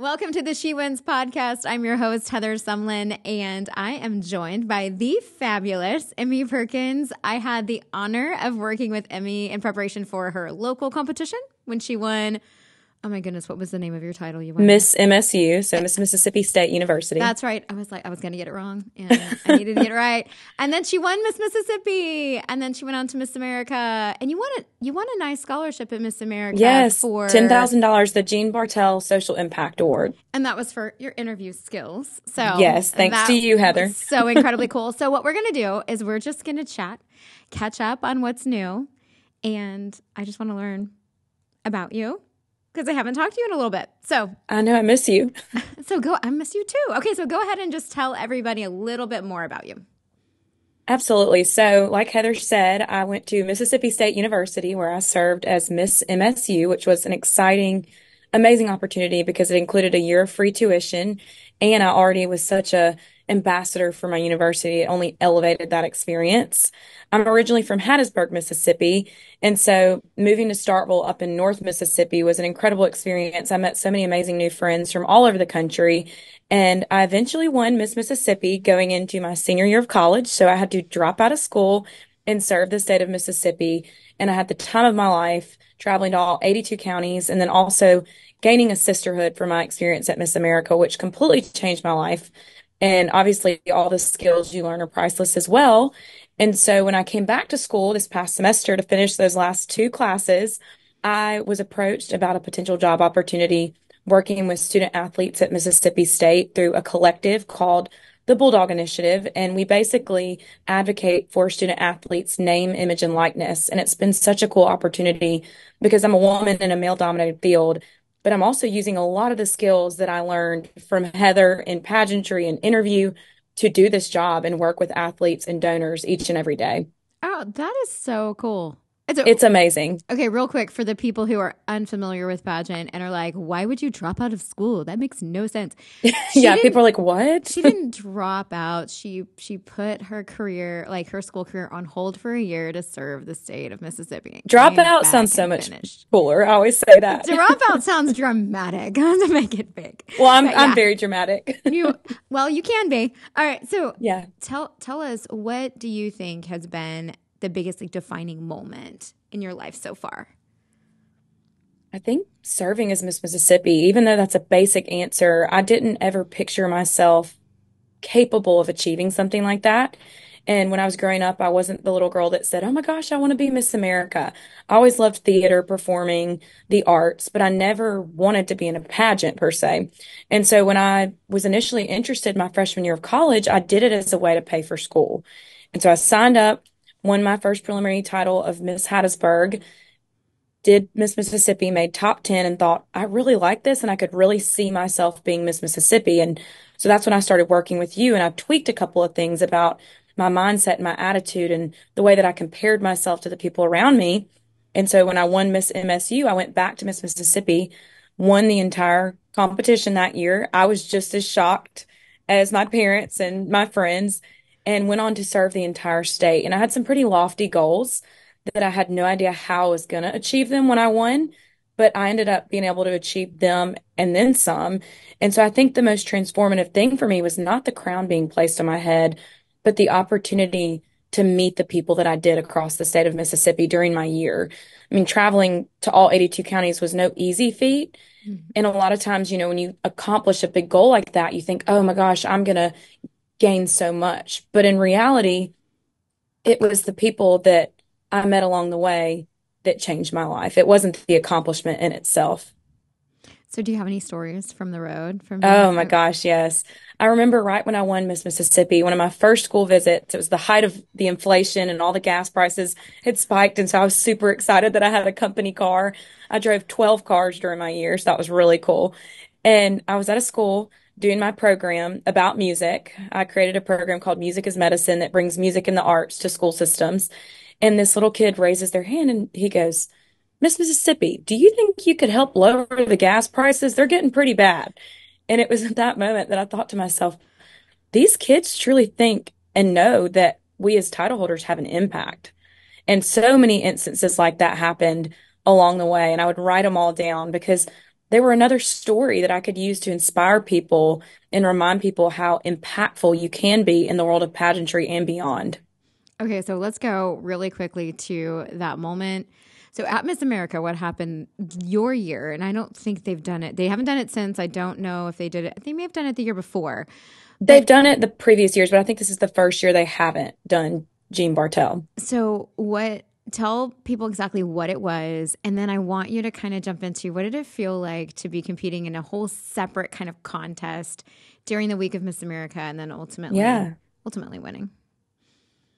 Welcome to the She Wins podcast. I'm your host, Heather Sumlin, and I am joined by the fabulous Emmie Perkins. I had the honor of working with Emmie in preparation for her local competition when she won. Oh my goodness, what was the name of your title you won? Miss MSU, so Miss Mississippi State University. That's right. I was going to get it wrong, and I needed to get it right. And then she won Miss Mississippi, and then she went on to Miss America, and you won a nice scholarship at Miss America. Yes, for $10,000, the Jean Bartell Social Impact Award. And that was for your interview skills. So yes, thanks to you, Heather. So incredibly cool. So what we're going to do is we're just going to chat, catch up on what's new, and I just want to learn about you, because I haven't talked to you in a little bit. So I know I miss you. I miss you too. Okay, so go ahead and just tell everybody a little bit more about you. Absolutely. So like Heather said, I went to Mississippi State University where I served as Miss MSU, which was an exciting, amazing opportunity because it included a year of free tuition. And I already was such a ambassador for my university. It only elevated that experience. I'm originally from Hattiesburg, Mississippi. And so moving to Starkville up in North Mississippi was an incredible experience. I met so many amazing new friends from all over the country. And I eventually won Miss Mississippi going into my senior year of college. So I had to drop out of school and serve the state of Mississippi. And I had the time of my life traveling to all 82 counties and then also gaining a sisterhood from my experience at Miss America, which completely changed my life. And obviously, all the skills you learn are priceless as well. And so when I came back to school this past semester to finish those last two classes, I was approached about a potential job opportunity working with student athletes at Mississippi State through a collective called the Bulldog Initiative. And we basically advocate for student athletes' name, image, and likeness. And it's been such a cool opportunity because I'm a woman in a male-dominated field, but I'm also using a lot of the skills that I learned from Heather in pageantry and interview to do this job and work with athletes and donors each and every day. Oh, that is so cool. It's amazing. Okay, real quick, for the people who are unfamiliar with pageant and are like, why would you drop out of school? That makes no sense. Yeah, people are like, what? She didn't drop out. She put her career, like her school career, on hold for a year to serve the state of Mississippi. Drop out sounds so much cooler. I always say that. Drop out sounds dramatic. I have to make it big. Well, I'm very dramatic. You can be. All right, so yeah. Tell us, what do you think has been the biggest defining moment in your life so far? I think serving as Miss Mississippi, even though that's a basic answer, I didn't ever picture myself capable of achieving something like that. And when I was growing up, I wasn't the little girl that said, oh my gosh, I want to be Miss America. I always loved theater, performing, the arts, but I never wanted to be in a pageant per se. And so when I was initially interested my freshman year of college, I did it as a way to pay for school. And so I signed up, won my first preliminary title of Miss Hattiesburg, did Miss Mississippi, made top 10, and thought, I really like this and I could really see myself being Miss Mississippi. And so that's when I started working with you, and I've tweaked a couple of things about my mindset and my attitude and the way that I compared myself to the people around me. And so when I won Miss MSU, I went back to Miss Mississippi, won the entire competition that year. I was just as shocked as my parents and my friends, and went on to serve the entire state. And I had some pretty lofty goals that I had no idea how I was going to achieve them when I won, but I ended up being able to achieve them and then some. And so I think the most transformative thing for me was not the crown being placed on my head, but the opportunity to meet the people that I did across the state of Mississippi during my year. I mean, traveling to all 82 counties was no easy feat. Mm-hmm. And a lot of times, when you accomplish a big goal like that, you think, oh my gosh, I'm going to gain so much. But in reality, it was the people that I met along the way that changed my life. It wasn't the accomplishment in itself. So do you have any stories from the road? Oh my gosh, yes. I remember right when I won Miss Mississippi, one of my first school visits, it was the height of the inflation and all the gas prices had spiked. And so I was super excited that I had a company car. I drove 12 cars during my year, so that was really cool. And I was at a school doing my program about music. I created a program called Music is Medicine that brings music and the arts to school systems. And this little kid raises their hand and he goes, Miss Mississippi, do you think you could help lower the gas prices? They're getting pretty bad. And it was at that moment that I thought to myself, these kids truly think and know that we as title holders have an impact. And so many instances like that happened along the way. And I would write them all down because they were another story that I could use to inspire people and remind people how impactful you can be in the world of pageantry and beyond. Okay, so let's go really quickly to that moment. So at Miss America, what happened your year? And I don't think they've done it. They haven't done it since. I don't know if they did it. They may have done it the year before. They've But done it the previous years, but I think this is the first year they haven't done Jean Bartel. so what? Tell people exactly what it was, and then I want you to kind of jump into what did it feel like to be competing in a whole separate kind of contest during the week of Miss America, and then Yeah. ultimately winning.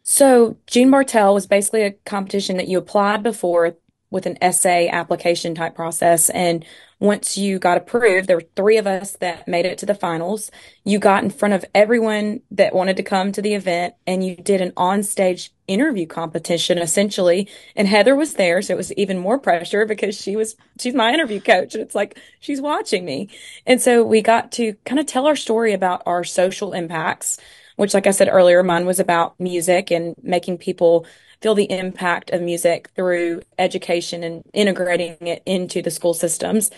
So Jean Bartel was basically a competition that you applied before with an essay application type process. And once you got approved, there were three of us that made it to the finals. You got in front of everyone that wanted to come to the event and you did an onstage interview competition essentially. And Heather was there, so it was even more pressure because she's my interview coach and it's like she's watching me. And so we got to kind of tell our story about our social impacts, which, like I said earlier, mine was about music and making people feel the impact of music through education and integrating it into the school systems.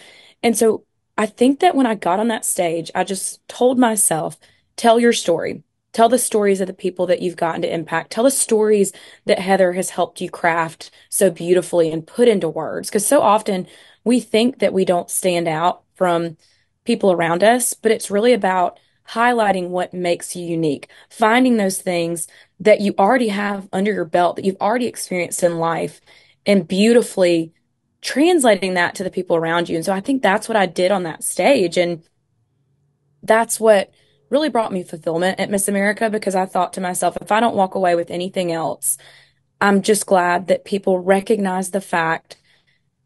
And so I think that when I got on that stage, I just told myself, tell your story. Tell the stories of the people that you've gotten to impact. Tell the stories that Heather has helped you craft so beautifully and put into words. Because so often we think that we don't stand out from people around us, but it's really about highlighting what makes you unique, finding those things that you already have under your belt, that you've already experienced in life, and beautifully translating that to the people around you. And so I think that's what I did on that stage. And that's what really brought me fulfillment at Miss America because I thought to myself, if I don't walk away with anything else, I'm just glad that people recognize the fact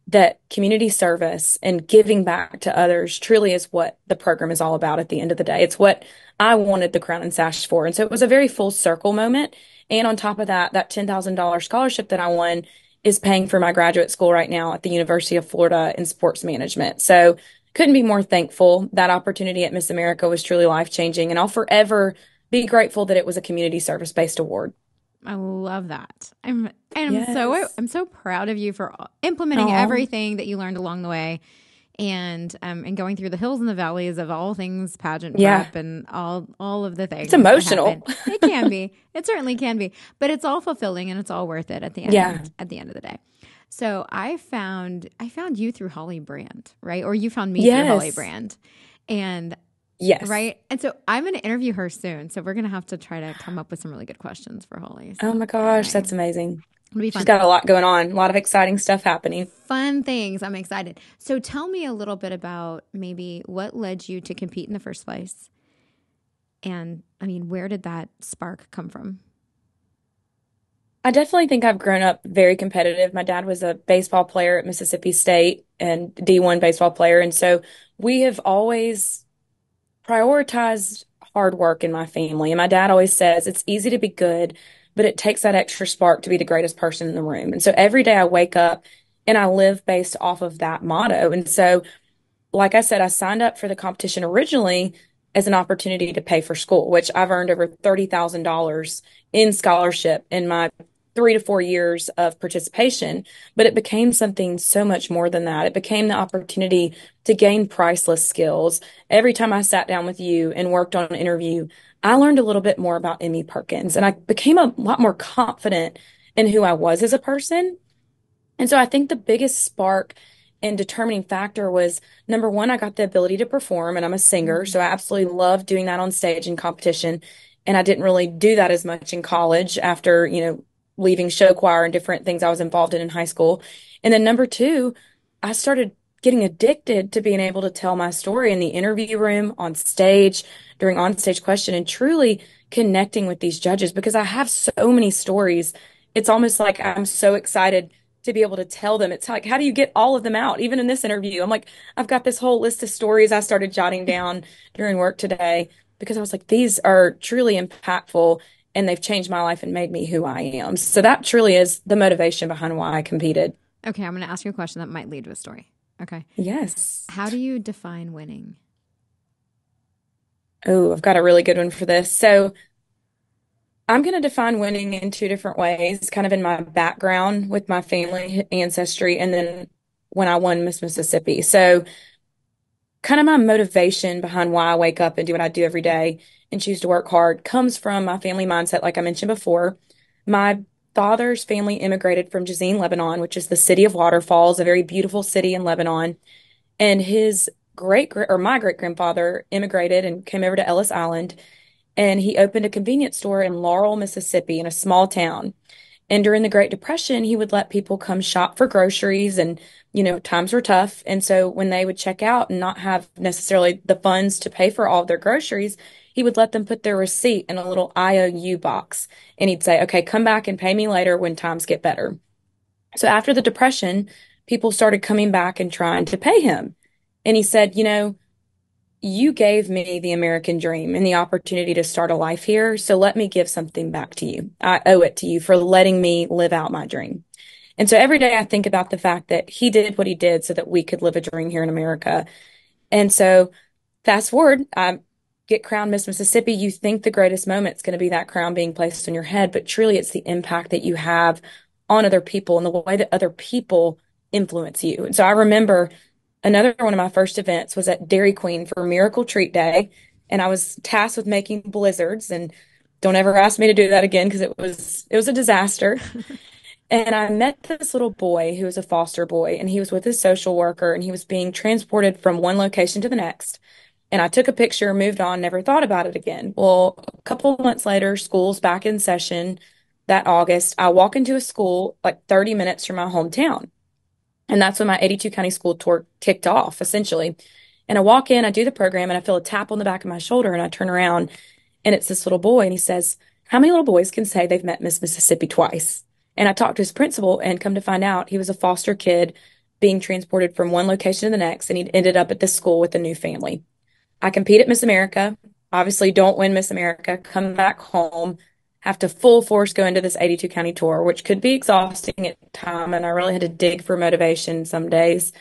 that community service and giving back to others truly is what the program is all about at the end of the day. It's what I wanted the crown and sash for. And so it was a very full circle moment. And on top of that, that $10,000 scholarship that I won is paying for my graduate school right now at the University of Florida in sports management. So couldn't be more thankful. That opportunity at Miss America was truly life changing. And I'll forever be grateful that it was a community service based award. I love that. Yes. I'm so proud of you for implementing Oh, everything that you learned along the way, and going through the hills and the valleys of all things pageant yeah. prep and all of the It's things that happen. emotional. It can be. It certainly can be, but it's all fulfilling and it's all worth it Yeah. at the end of the day. So I found you through Holly Brand, right? Or you found me through Holly Yes. Brand. And Yes. right. And so I'm going to interview her soon. So we're going to have to try to come up with some really good questions for Holly. Oh So my gosh, that's amazing. it'll be She's fun. got a lot going on, a lot of exciting stuff happening. Fun things. I'm excited. So tell me a little bit about maybe what led you to compete in the first place. And I mean, where did that spark come from? I definitely think I've grown up very competitive. My dad was a baseball player at Mississippi State and D1 baseball player. And so we have always prioritized hard work in my family. And my dad always says it's easy to be good, but it takes that extra spark to be the greatest person in the room. And so every day I wake up and I live based off of that motto. And so like I said, I signed up for the competition originally as an opportunity to pay for school, which I've earned over $30,000 in scholarship in my 3 to 4 years of participation. But it became something so much more than that. It became the opportunity to gain priceless skills. Every time I sat down with you and worked on an interview, I learned a little bit more about Emmie Perkins and I became a lot more confident in who I was as a person. And so I think the biggest spark and determining factor was number one, I got the ability to perform and I'm a singer. Mm-hmm. So I absolutely love doing that on stage in competition. And I didn't really do that as much in college after, leaving show choir and different things I was involved in high school. And then number two, I started getting addicted to being able to tell my story in the interview room, on stage, during onstage question, and truly connecting with these judges because I have so many stories. It's almost like I'm so excited to be able to tell them. It's like, how do you get all of them out? Even in this interview, I'm like, I've got this whole list of stories I started jotting down during work today because I was like, these are truly impactful and they've changed my life and made me who I am. So that truly is the motivation behind why I competed. Okay, I'm going to ask you a question that might lead to a story. Okay. Yes. How do you define winning? Oh, I've got a really good one for this. So I'm going to define winning in two different ways, kind of in my background with my family ancestry, and then when I won Miss Mississippi. So kind of my motivation behind why I wake up and do what I do every day and choose to work hard comes from my family mindset, like I mentioned before. My father's family immigrated from Jazine, Lebanon, which is the city of waterfalls, a very beautiful city in Lebanon. And his or my great grandfather immigrated and came over to Ellis Island, and he opened a convenience store in Laurel, Mississippi, in a small town. And during the Great Depression, he would let people come shop for groceries and, times were tough. And so when they would check out and not have necessarily the funds to pay for all of their groceries, he would let them put their receipt in a little IOU box. And he'd say, okay, come back and pay me later when times get better. So after the Depression, people started coming back and trying to pay him. And he said, you gave me the American dream and the opportunity to start a life here. So let me give something back to you. I owe it to you for letting me live out my dream. And so every day I think about the fact that he did what he did so that we could live a dream here in America. And so fast forward, I get crowned Miss Mississippi. You think the greatest moment is going to be that crown being placed on your head, but truly it's the impact that you have on other people and the way that other people influence you. And so I remember another one of my first events was at Dairy Queen for Miracle Treat Day, and I was tasked with making blizzards. And don't ever ask me to do that again because it was a disaster. And I met this little boy who was a foster boy, and he was with his social worker, and he was being transported from one location to the next. And I took a picture, moved on, never thought about it again. Well, a couple of months later, school's back in session that August. I walk into a school like 30 minutes from my hometown. And that's when my 82 county school tour kicked off, essentially. And I walk in, I do the program, and I feel a tap on the back of my shoulder, and I turn around, and it's this little boy, and he says, how many little boys can say they've met Miss Mississippi twice? And I talked to his principal, and come to find out he was a foster kid being transported from one location to the next, and he'd ended up at this school with a new family. I compete at Miss America, obviously don't win Miss America, come back home, have to full force go into this 82 county tour, which could be exhausting at time. And I really had to dig for motivation some days.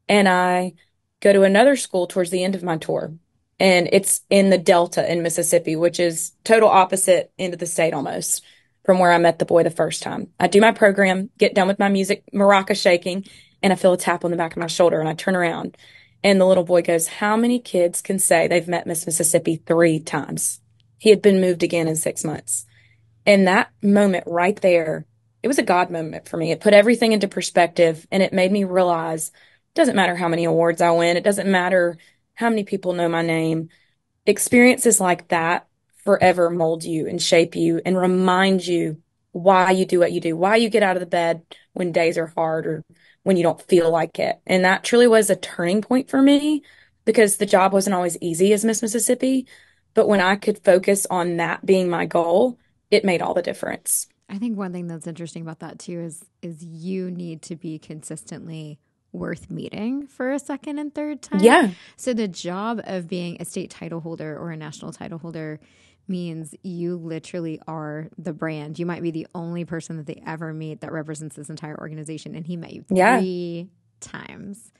And I go to another school towards the end of my tour. And it's in the Delta in Mississippi, which is total opposite end of the state almost from where I met the boy the first time. I do my program, get done with my music, maraca shaking, and I feel a tap on the back of my shoulder, and I turn around. And the little boy goes, how many kids can say they've met Miss Mississippi 3 times? He had been moved again in 6 months. And that moment right there, it was a God moment for me. It put everything into perspective, and it made me realize it doesn't matter how many awards I win. It doesn't matter how many people know my name. Experiences like that forever mold you and shape you and remind you why you do what you do, why you get out of the bed when days are hard or when you don't feel like it. And that truly was a turning point for me because the job wasn't always easy as Miss Mississippi. But when I could focus on that being my goal, it made all the difference. I think one thing that's interesting about that too is you need to be consistently worth meeting for a second and third time. Yeah. So the job of being a state title holder or a national title holder means you literally are the brand. You might be the only person that they ever meet that represents this entire organization, and he met you 3 times.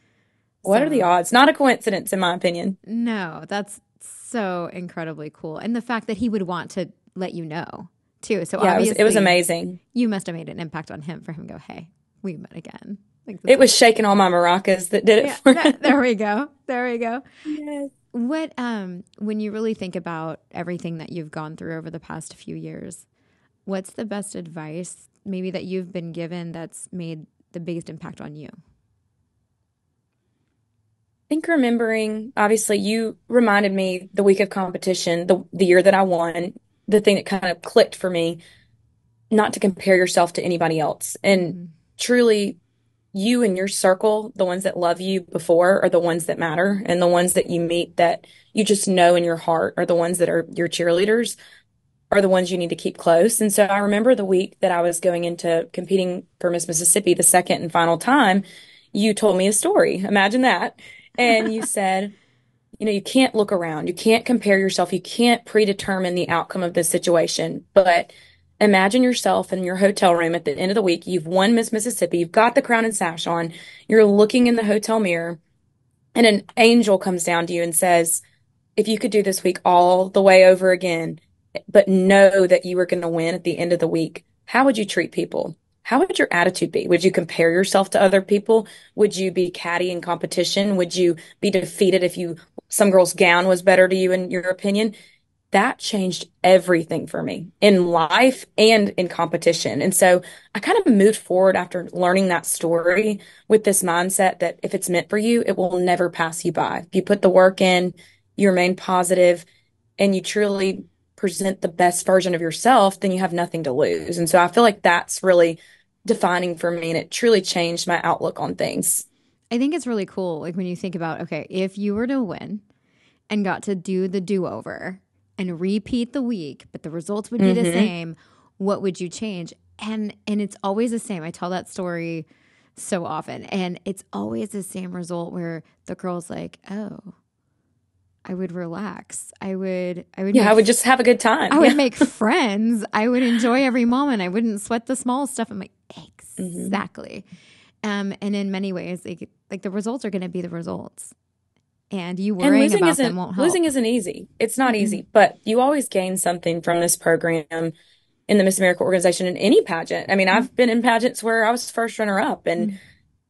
What are the odds? Not a coincidence, in my opinion. No, that's so incredibly cool. And the fact that he would want to let you know too. So Yeah, obviously it was amazing. You must have made an impact on him for him to go, hey, we met again. Like it was shaking all my maracas that did it for him. There we go. There we go. Yes. What, when you really think about everything that you've gone through over the past few years, what's the best advice maybe that you've been given that's made the biggest impact on you? I think remembering, obviously, you reminded me the week of competition, the year that I won, the thing that kind of clicked for me, not to compare yourself to anybody else. And truly, you and your circle, the ones that love you before, are the ones that matter. And the ones that you meet that you just know in your heart are the ones that are your cheerleaders, are the ones you need to keep close. And so I remember the week that I was going into competing for Miss Mississippi the second and final time, you told me a story. Imagine that. And you said, you can't look around. You can't compare yourself. You can't predetermine the outcome of this situation. But imagine yourself in your hotel room at the end of the week. You've won Miss Mississippi. You've got the crown and sash on. You're looking in the hotel mirror, and an angel comes down to you and says, if you could do this week all the way over again, but know that you were going to win at the end of the week, how would you treat people? how would your attitude be? Would you compare yourself to other people? Would you be catty in competition? Would you be defeated if some girl's gown was better to you in your opinion? That changed everything for me in life and in competition. And so I kind of moved forward after learning that story with this mindset that if it's meant for you, it will never pass you by. If you put the work in, you remain positive, and you truly present the best version of yourself, then you have nothing to lose. And so I feel like that's really defining for me, and it truly changed my outlook on things. I think it's really cool. Like when you think about, okay, if you were to win and got to do the do-over and repeat the week, but the results would be the same, what would you change? And it's always the same. I tell that story so often, and it's always the same result where the girl's like, "Oh, I would relax. Yeah, I would just have a good time. I would make friends. I would enjoy every moment. I wouldn't sweat the small stuff." I'm like, exactly. And in many ways, like the results are going to be the results. And you worrying about them won't help. Losing isn't easy. It's not easy, but you always gain something from this program in the Miss America organization in any pageant. I mean, I've been in pageants where I was first runner up, and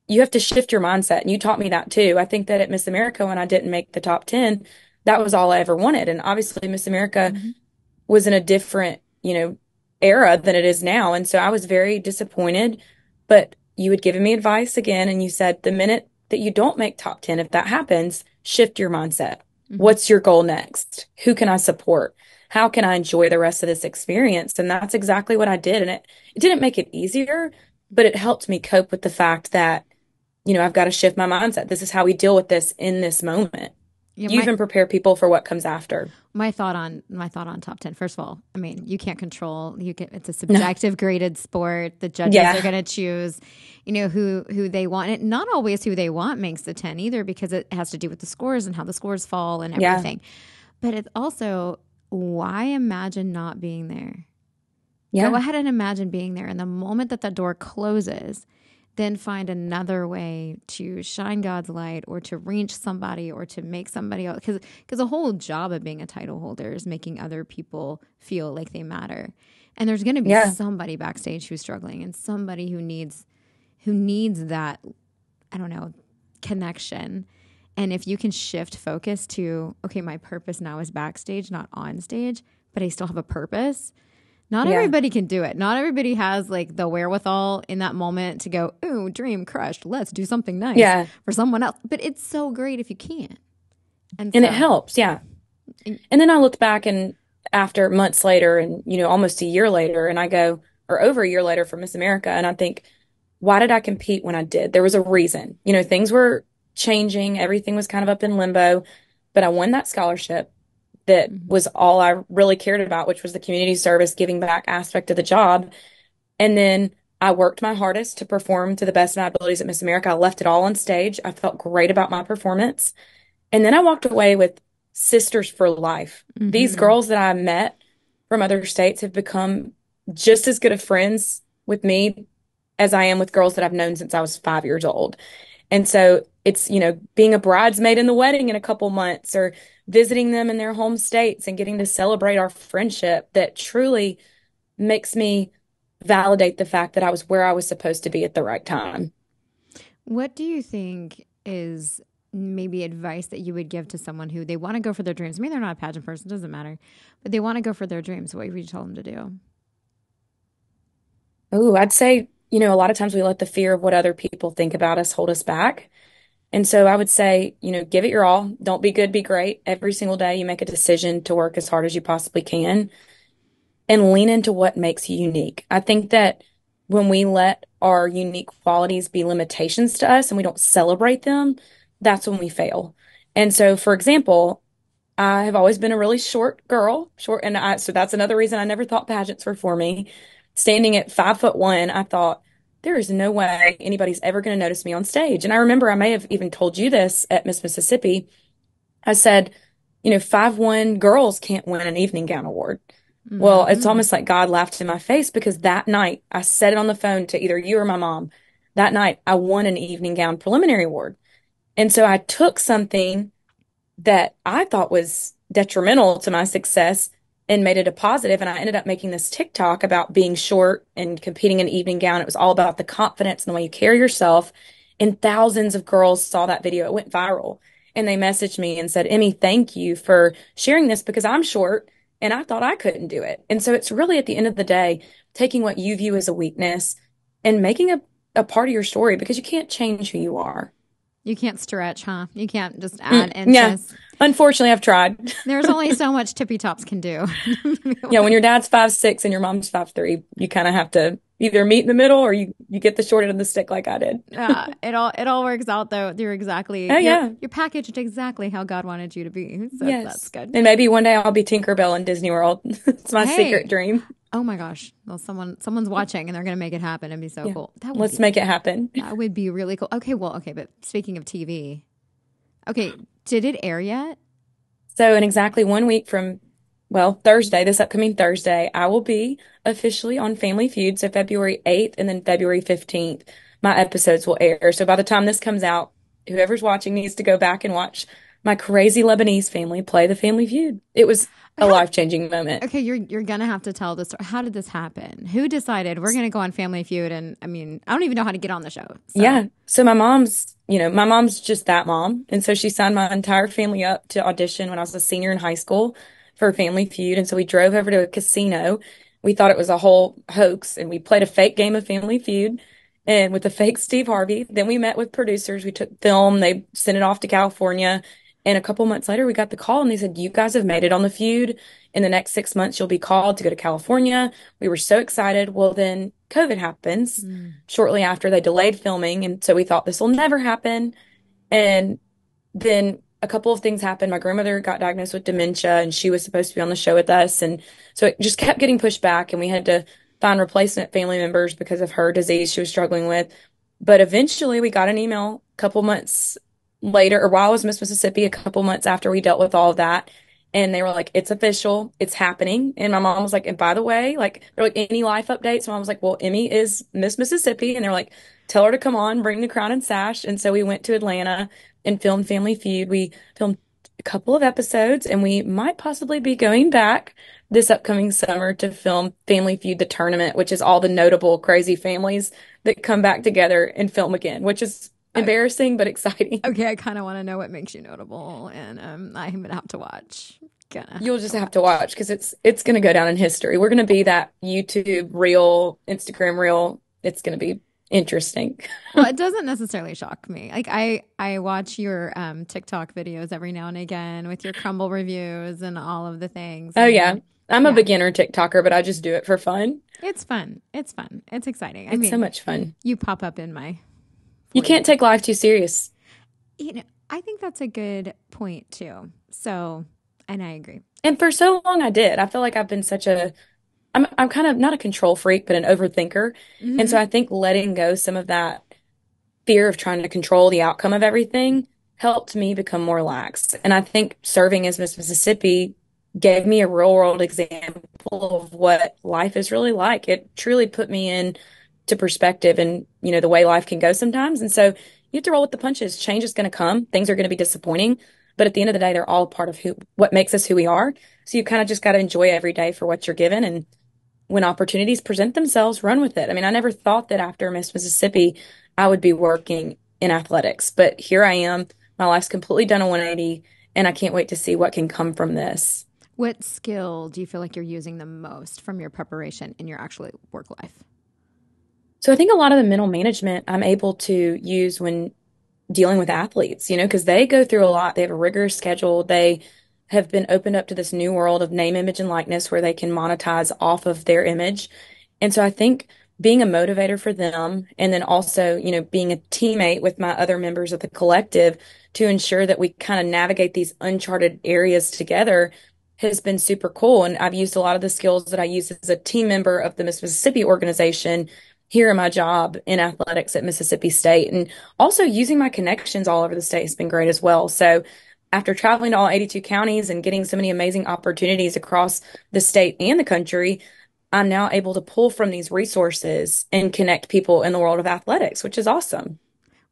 you have to shift your mindset. And you taught me that too. I think that at Miss America, when I didn't make the top 10, that was all I ever wanted. And obviously Miss America was in a different, era than it is now. And so I was very disappointed, but you had given me advice again. And you said, the minute that you don't make top 10, if that happens, shift your mindset. What's your goal next? Who can I support? How can I enjoy the rest of this experience? And that's exactly what I did. And it didn't make it easier, but it helped me cope with the fact that, I've got to shift my mindset. This is how we deal with this in this moment. Yeah, you even prepare people for what comes after. My thought on top 10. First of all, I mean, you can't control. It's a subjective graded sport. The judges are going to choose, who they want. And not always who they want makes the 10 either, because it has to do with the scores and how the scores fall and everything. But it's also, why imagine not being there? Go ahead and imagine being there. And the moment that door closes, then find another way to shine God's light or to reach somebody or to make somebody else. Because the whole job of being a title holder is making other people feel like they matter. And there's going to be somebody backstage who's struggling and somebody who needs that, I don't know, connection. And if you can shift focus to, okay, my purpose now is backstage, not on stage, but I still have a purpose. Not everybody can do it. Not everybody has like the wherewithal in that moment to go, ooh, dream crushed. Let's do something nice for someone else. But it's so great if you can. And it helps. Yeah. And then I looked back and after months later and, almost a year later, and I go, or over a year later for Miss America. And I think, why did I compete when I did? There was a reason. Things were changing. Everything was kind of up in limbo, but I won that scholarship. That was all I really cared about, which was the community service, giving back aspect of the job. And then I worked my hardest to perform to the best of my abilities at Miss America. I left it all on stage. I felt great about my performance. And then I walked away with sisters for life. These girls that I met from other states have become just as good of friends with me as I am with girls that I've known since I was 5 years old. And so it's, being a bridesmaid in the wedding in a couple months or visiting them in their home states and getting to celebrate our friendship that truly makes me validate the fact that I was where I was supposed to be at the right time. What do you think is maybe advice that you would give to someone who they want to go for their dreams? Maybe they're not a pageant person, doesn't matter, but they want to go for their dreams. What would you tell them to do? Oh, I'd say, a lot of times we let the fear of what other people think about us hold us back. And so I would say, give it your all. Don't be good, be great. Every single day you make a decision to work as hard as you possibly can and lean into what makes you unique. I think that when we let our unique qualities be limitations to us and we don't celebrate them, that's when we fail. And so, for example, I have always been a really short girl, so that's another reason I never thought pageants were for me. Standing at 5'1", I thought, there is no way anybody's ever going to notice me on stage. And I remember I may have even told you this at Miss Mississippi. I said, 5'1" girls can't win an evening gown award. Well, it's almost like God laughed in my face because that night I said it on the phone to either you or my mom. That night I won an evening gown preliminary award. And so I took something that I thought was detrimental to my success and made it a positive. And I ended up making this TikTok about being short and competing in an evening gown. It was all about the confidence and the way you carry yourself. And thousands of girls saw that video. It went viral. And they messaged me and said, Emmy, thank you for sharing this because I'm short and I thought I couldn't do it. And so it's really at the end of the day, taking what you view as a weakness and making a part of your story because you can't change who you are. You can't stretch, huh? You can't just add Yeah. inches. Unfortunately, I've tried. There's only so much tippy tops can do. Yeah, when your dad's 5'6" and your mom's 5'3", you kind of have to either meet in the middle or you get the short end of the stick like I did. Yeah, it all works out though. Oh yeah. You're packaged exactly how God wanted you to be. So Yes. that's good. And maybe one day I'll be Tinkerbell in Disney World. It's my Hey. secret dream. Oh my gosh. Well, someone's watching and they're gonna make it happen. It'd be so cool. Let's make it happen. That would be really cool. Okay, but speaking of TV, okay, did it air yet? So in exactly 1 week from, well, Thursday, this upcoming Thursday, I will be officially on Family Feud. So February 8th and then February 15th, my episodes will air. So by the time this comes out, whoever's watching needs to go back and watch my crazy Lebanese family play the Family Feud. It was a life-changing moment. Okay, you're gonna have to tell the story. How did this happen? Who decided we're gonna go on Family Feud? And I mean, I don't even know how to get on the show. So. Yeah. So my mom's just that mom. And so she signed my entire family up to audition when I was a senior in high school for Family Feud. And so we drove over to a casino. We thought it was a whole hoax and we played a fake game of Family Feud and with a fake Steve Harvey. Then we met with producers. We took film. They sent it off to California. And a couple months later, we got the call and they said, you guys have made it on the Feud. In the next 6 months, you'll be called to go to California. We were so excited. Well, then COVID happens shortly after. They delayed filming. And so we thought this will never happen. And then a couple of things happened. My grandmother got diagnosed with dementia and she was supposed to be on the show with us. And so it just kept getting pushed back and we had to find replacement family members because of her disease she was struggling with. But eventually we got an email a couple months later, or while I was Miss Mississippi, a couple months after we dealt with all of that. And they were like, it's official, it's happening. And my mom was like, and by the way, like, they're like, any life updates? And I was like, well, Emmy is Miss Mississippi. And they're like, tell her to come on, bring the crown and sash. And so we went to Atlanta and filmed Family Feud. We filmed a couple of episodes and we might possibly be going back this upcoming summer to film Family Feud, the tournament, which is all the notable crazy families that come back together and film again, which is embarrassing but exciting. Okay, I kind of want to know what makes you notable, and I'm gonna have to watch. You'll just have to watch because it's gonna go down in history. We're gonna be that YouTube reel, Instagram reel. It's gonna be interesting. Well, it doesn't necessarily shock me. Like I watch your TikTok videos every now and again with your crumble reviews and all of the things. Oh yeah, I'm a beginner TikToker, but I just do it for fun. It's fun. It's fun. It's exciting. It's so much fun. You pop up in my. You can't take life too serious. I think that's a good point too. So, and I agree. And for so long I did. I feel like I've been I'm kind of not a control freak, but an overthinker. Mm-hmm. And so I think letting go some of that fear of trying to control the outcome of everything helped me become more relaxed. And I think serving as Miss Mississippi gave me a real world example of what life is really like. It truly put me in to perspective and, the way life can go sometimes. And so you have to roll with the punches. Change is going to come. Things are going to be disappointing. But at the end of the day, they're all part of what makes us who we are. So you kind of just got to enjoy every day for what you're given. And when opportunities present themselves, run with it. I mean, I never thought that after Miss Mississippi, I would be working in athletics. But here I am. My life's completely done a 180. And I can't wait to see what can come from this. What skill do you feel like you're using the most from your preparation in your actual work life? So I think a lot of the mental management I'm able to use when dealing with athletes, because they go through a lot. They have a rigorous schedule. They have been opened up to this new world of name, image, and likeness where they can monetize off of their image. And so I think being a motivator for them and then also, being a teammate with my other members of the collective to ensure that we kind of navigate these uncharted areas together has been super cool. And I've used a lot of the skills that I use as a team member of the Miss Mississippi organization here in my job in athletics at Mississippi State. And also using my connections all over the state has been great as well. So after traveling to all 82 counties and getting so many amazing opportunities across the state and the country, I'm now able to pull from these resources and connect people in the world of athletics, which is awesome.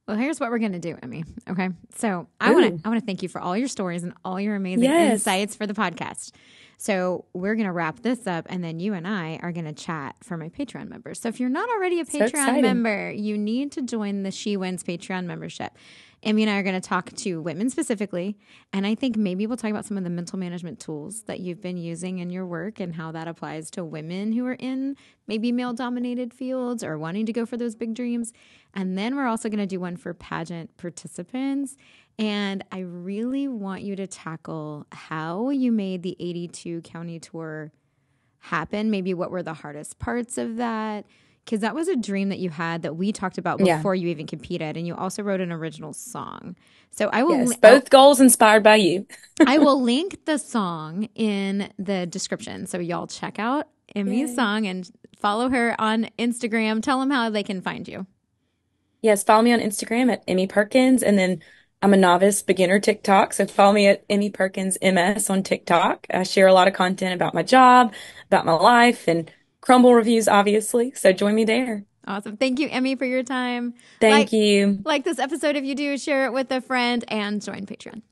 Well, here's what we're going to do, Emmy. Okay. So Ooh, I want to thank you for all your stories and all your amazing yes. insights for the podcast. So we're going to wrap this up, and then you and I are going to chat for my Patreon members. So if you're not already a So Patreon exciting. member, you need to join the She Wins Patreon membership. Emmy and I are going to talk to women specifically, and I think maybe we'll talk about some of the mental management tools that you've been using in your work and how that applies to women who are in maybe male dominated fields or wanting to go for those big dreams. And then we're also going to do one for pageant participants. And I really want you to tackle how you made the 82 county tour happen. Maybe what were the hardest parts of that? Because that was a dream that you had that we talked about Yeah. before you even competed. And you also wrote an original song. So I will, Yes. Both goals inspired by you. I will link the song in the description. So y'all check out Emmy's Yay. song and follow her on Instagram. Tell them how they can find you. Yes, follow me on Instagram at Emmie Perkins, and then I'm a novice beginner TikTok, so follow me at Emmie Perkins MS on TikTok. I share a lot of content about my job, about my life, and Crumble reviews, obviously. So join me there. Awesome. Thank you, Emmy, for your time. Thank you. Like this episode if you do, share it with a friend and join Patreon.